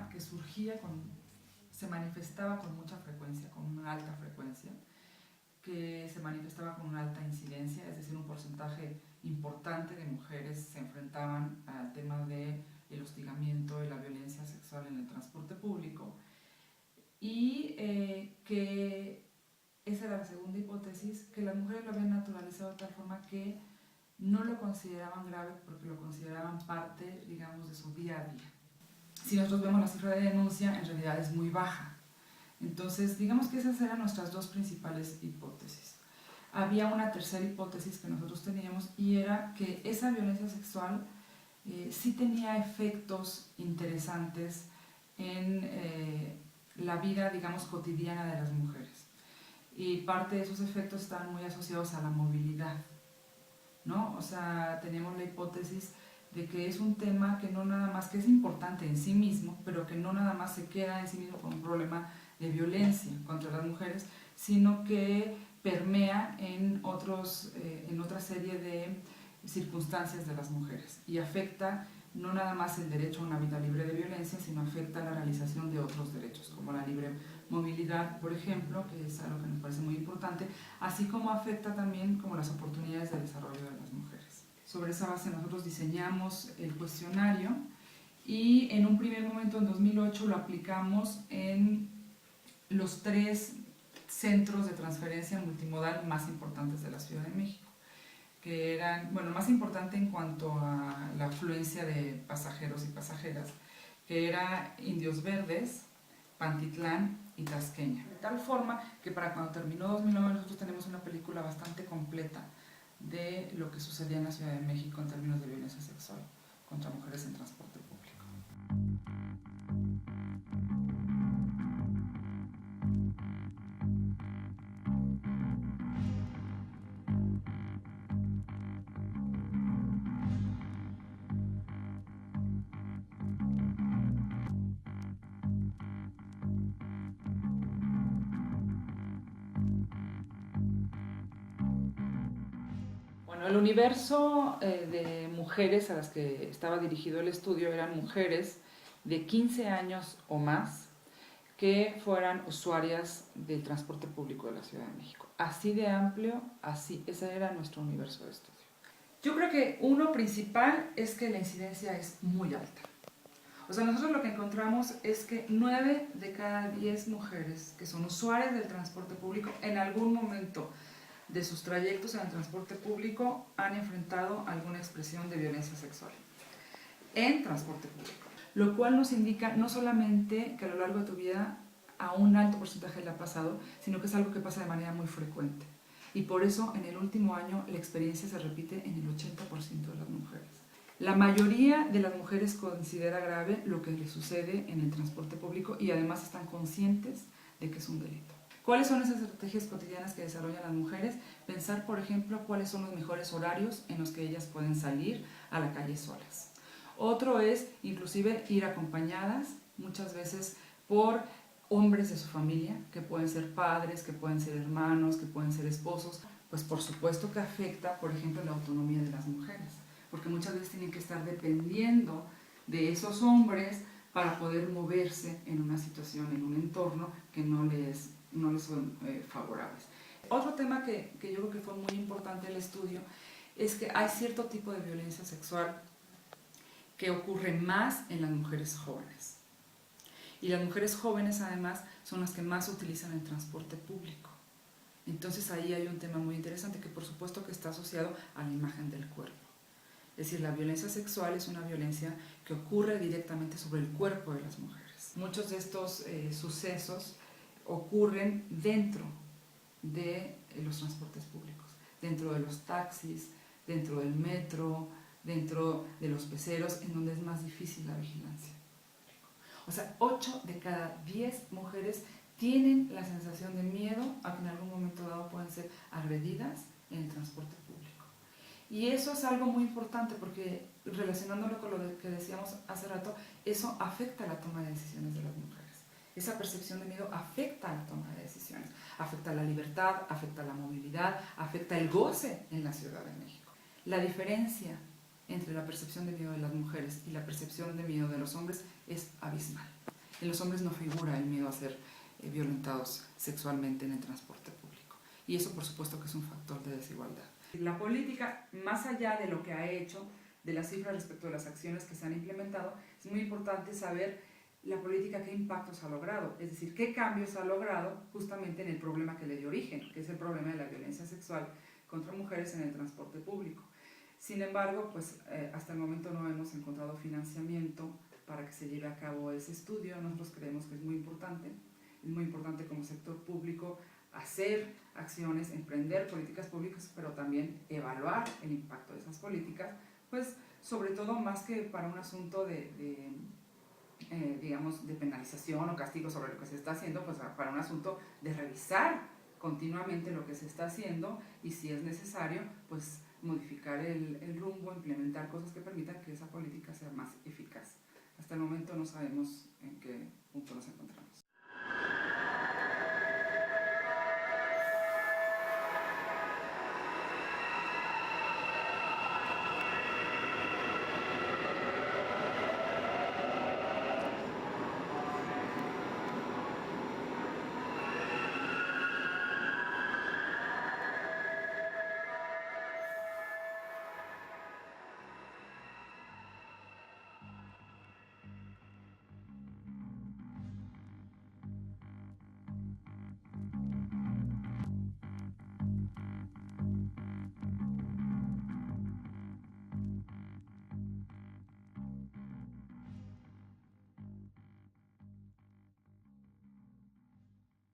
tema que se manifestaba con mucha frecuencia, con una alta frecuencia, que se manifestaba con una alta incidencia, es decir, un porcentaje importante de mujeres se enfrentaban al tema del hostigamiento y la violencia sexual en el transporte público, y que esa era la segunda hipótesis, que las mujeres lo habían naturalizado de tal forma que no lo consideraban grave porque lo consideraban parte, digamos, de su día a día. Si nosotros vemos la cifra de denuncia, en realidad es muy baja. Entonces, digamos que esas eran nuestras dos principales hipótesis. Había una tercera hipótesis que nosotros teníamos, y era que esa violencia sexual sí tenía efectos interesantes en la vida, digamos, cotidiana de las mujeres. Y parte de esos efectos están muy asociados a la movilidad, ¿no? O sea, tenemos la hipótesis de que es un tema que no nada más, que es importante en sí mismo, pero que no nada más se queda en sí mismo con un problema de violencia contra las mujeres, sino que permea en otra serie de circunstancias de las mujeres y afecta no nada más el derecho a una vida libre de violencia, sino afecta la realización de otros derechos, como la libre movilidad, por ejemplo, que es algo que nos parece muy importante, así como afecta también como las oportunidades de desarrollo de las mujeres. Sobre esa base nosotros diseñamos el cuestionario y en un primer momento, en 2008, lo aplicamos en los 3 centros de transferencia multimodal más importantes de la Ciudad de México, que eran, bueno, más importante en cuanto a la afluencia de pasajeros y pasajeras, que era Indios Verdes, Pantitlán y Tasqueña. De tal forma que para cuando terminó 2009 nosotros tenemos una película bastante completa de lo que sucedía en la Ciudad de México en términos de violencia sexual contra mujeres en transporte público. Bueno, el universo de mujeres a las que estaba dirigido el estudio eran mujeres de 15 años o más que fueran usuarias del transporte público de la Ciudad de México. Así de amplio, así, ese era nuestro universo de estudio. Yo creo que uno principal es que la incidencia es muy alta. O sea, nosotros lo que encontramos es que 9 de cada 10 mujeres que son usuarias del transporte público en algún momento de sus trayectos en el transporte público han enfrentado alguna expresión de violencia sexual en transporte público, lo cual nos indica no solamente que a lo largo de tu vida a un alto porcentaje le ha pasado, sino que es algo que pasa de manera muy frecuente, y por eso en el último año la experiencia se repite en el 80% de las mujeres. La mayoría de las mujeres considera grave lo que les sucede en el transporte público y además están conscientes de que es un delito. ¿Cuáles son esas estrategias cotidianas que desarrollan las mujeres? Pensar, por ejemplo, cuáles son los mejores horarios en los que ellas pueden salir a la calle solas. Otro es, inclusive, ir acompañadas, muchas veces por hombres de su familia, que pueden ser padres, que pueden ser hermanos, que pueden ser esposos. Pues por supuesto que afecta, por ejemplo, la autonomía de las mujeres, porque muchas veces tienen que estar dependiendo de esos hombres para poder moverse en una situación, en un entorno que no les son favorables. Otro tema que yo creo que fue muy importante en el estudio es que hay cierto tipo de violencia sexual que ocurre más en las mujeres jóvenes. Y las mujeres jóvenes además son las que más utilizan el transporte público. Entonces ahí hay un tema muy interesante que por supuesto que está asociado a la imagen del cuerpo. Es decir, la violencia sexual es una violencia que ocurre directamente sobre el cuerpo de las mujeres. Muchos de estos sucesos ocurren dentro de los transportes públicos, dentro de los taxis, dentro del metro, dentro de los peceros, en donde es más difícil la vigilancia. O sea, 8 de cada 10 mujeres tienen la sensación de miedo a que en algún momento dado pueden ser agredidas en el transporte público. Y eso es algo muy importante porque, relacionándolo con lo que decíamos hace rato, eso afecta la toma de decisiones de las mujeres. Esa percepción de miedo afecta la toma de decisiones, afecta la libertad, afecta la movilidad, afecta el goce en la Ciudad de México. La diferencia entre la percepción de miedo de las mujeres y la percepción de miedo de los hombres es abismal. En los hombres no figura el miedo a ser violentados sexualmente en el transporte público. Y eso, por supuesto, que es un factor de desigualdad. La política, más allá de lo que ha hecho, de las cifras respecto de las acciones que se han implementado, es muy importante saber la política qué impactos ha logrado, es decir, qué cambios ha logrado justamente en el problema que le dio origen, que es el problema de la violencia sexual contra mujeres en el transporte público. Sin embargo, pues hasta el momento no hemos encontrado financiamiento para que se lleve a cabo ese estudio. Nosotros creemos que es muy importante como sector público hacer acciones, emprender políticas públicas, pero también evaluar el impacto de esas políticas, pues sobre todo más que para un asunto digamos, de penalización o castigo sobre lo que se está haciendo, pues para un asunto de revisar continuamente lo que se está haciendo y si es necesario, pues modificar el rumbo, implementar cosas que permitan que esa política sea más eficaz. Hasta el momento no sabemos en qué punto nos encontramos.